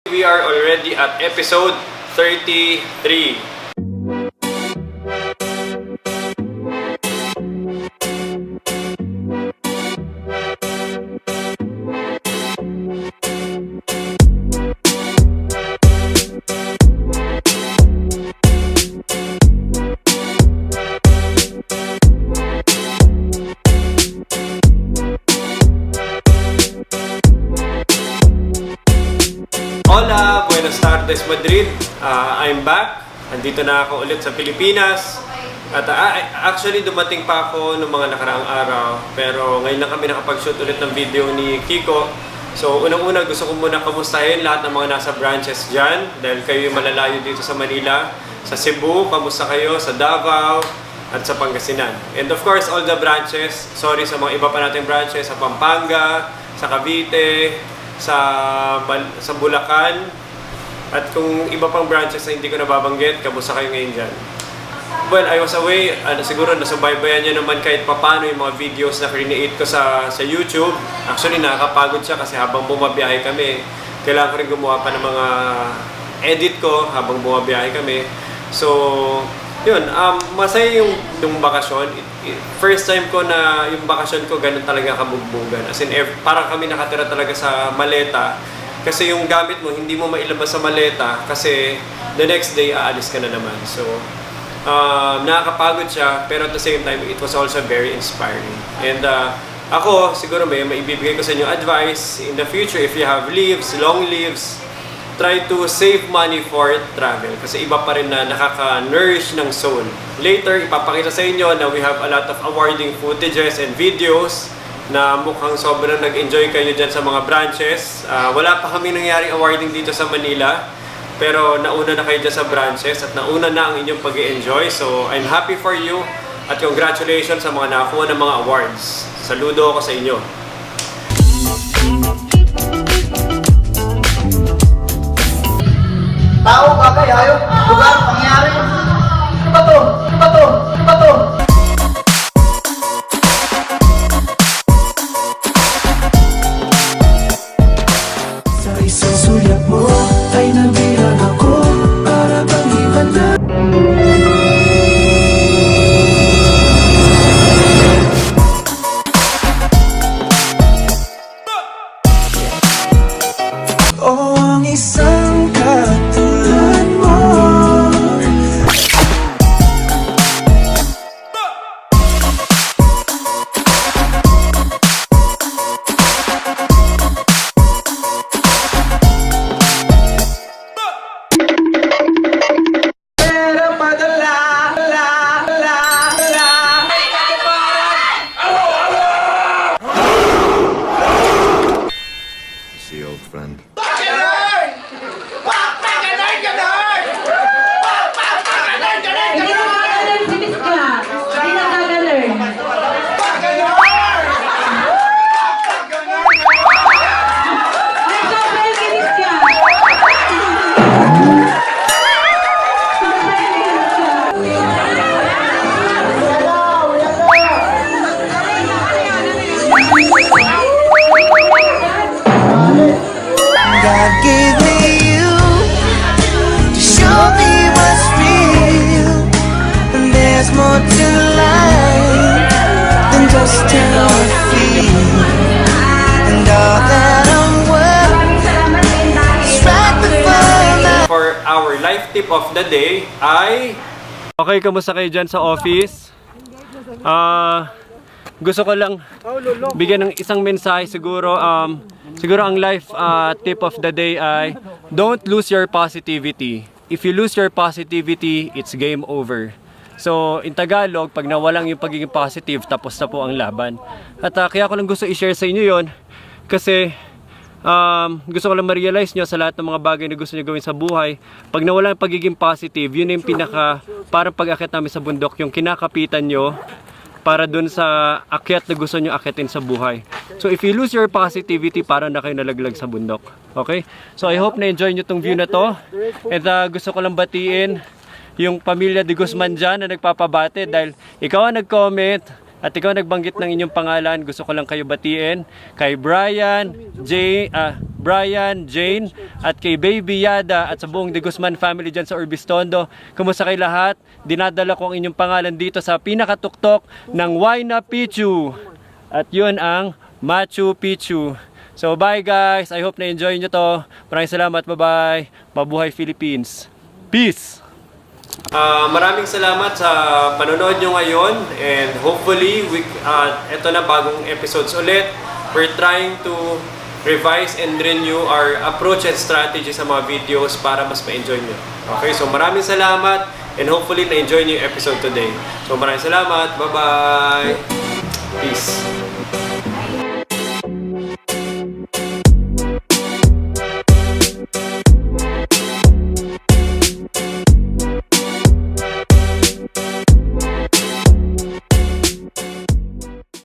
We are already at episode 33. Hola! Buenas tardes Madrid! I'm back. Andito na ako ulit sa Pilipinas. At actually dumating pa ako noong mga nakaraang araw. Pero ngayon lang kami nakapag-shoot ulit ng video ni Kiko. So unang-una gusto ko muna kamustahin lahat ng mga nasa branches dyan. Dahil kayo yung malalayo dito sa Manila. Sa Cebu, kamusta kayo? Sa Davao at sa Pangasinan. And of course all the branches. Sorry sa mga iba pa nating branches. Sa Pampanga, sa Cavite, sa Bulacan, at kung iba pang branches na hindi ko nababanggit, kamusta kayo ngayon dyan? Well, I was away, siguro nasubaybayan nyo naman kahit papano yung mga videos na create ko sa YouTube. Actually, nakakapagod siya kasi habang bumabiyahe kami, kailangan ko rin gumawa pa ng mga edit ko habang bumabiyahe kami. So, yun, masaya yung bakasyon. First time ko na yung bakasyon ko ganun talaga kabugbugan. As in, parang kami nakatira talaga sa maleta. Kasi yung gamit mo, hindi mo mailabas sa maleta kasi the next day, aalis ka na naman. So, nakakapagod siya, pero at the same time, it was also very inspiring. And ako, siguro may maibibigay ko sa inyo advice in the future, if you have leaves, long leaves, try to save money for travel kasi iba pa rin na nakaka-nourish ng soul. Later, ipapakita sa inyo na we have a lot of awarding footages and videos na mukhang sobrang nag-enjoy kayo dyan sa mga branches. Wala pa kami nangyaring awarding dito sa Manila, pero nauna na kayo dyan sa branches at nauna na ang inyong pag-enjoy. So, I'm happy for you at congratulations sa mga nakakuha ng mga awards. Saludo ako sa inyo. Tao, bagay, hayop, lugar, pangyari. Ano ba to? Ano ba to? Ano ba to? Sa isang sulyap mo ay nabihan ako para bang ibanda. Oh, ang isang katulad mo. Pero padala, See, old friend. Hindi mo magagaling si Miss ka. Hindi nagagaling. Nagsasayaw si Miss ka. God gave me you to show me what's real, and there's more to life than just how I feel, and all that I'm worth is right before my For our life tip of the day ay... Okay, kamusta kayo dyan sa office? Gusto ko lang bigyan ng isang mensahe siguro. Siguro ang life tip of the day ay don't lose your positivity. If you lose your positivity, it's game over. So, in Tagalog, pag nawalang yung pagiging positive, tapos na po ang laban. At kaya ko lang gusto i-share sa inyo yon kasi gusto ko lang ma-realize nyo sa lahat ng mga bagay na gusto nyo gawin sa buhay. Pag nawala yung pagiging positive, yun yung parang pag-akit namin sa bundok, yung kinakapitan nyo para dun sa akyat na gusto nyo akyatin sa buhay. So if you lose your positivity, parang na kayo nalaglag sa bundok. Okay? So I hope na-enjoy nyo tong view na to. And gusto ko lang batiin yung pamilya de Guzman dyan na nagpapabate dahil ikaw ang nag-comment At ikaw nagbanggit ng inyong pangalan, gusto ko lang kayo batiin. Kay Brian, Jane, at kay Baby Yada at sa buong De Guzman family dyan sa Urbistondo. Kumusta kay lahat? Dinadala ko ang inyong pangalan dito sa pinakatuktok ng Huayna Picchu. At yun ang Machu Picchu. So bye guys, I hope na enjoy nyo to. Maraming salamat, bye-bye. Mabuhay Philippines. Peace! Maraming salamat sa panonood nyo ngayon and hopefully eto na bagong episodes ulit. We're trying to revise and renew our approach and strategy sa mga videos para mas ma-enjoy nyo. Okay, so maraming salamat and hopefully na-enjoy nyo yung episode today. So maraming salamat, bye-bye! Peace!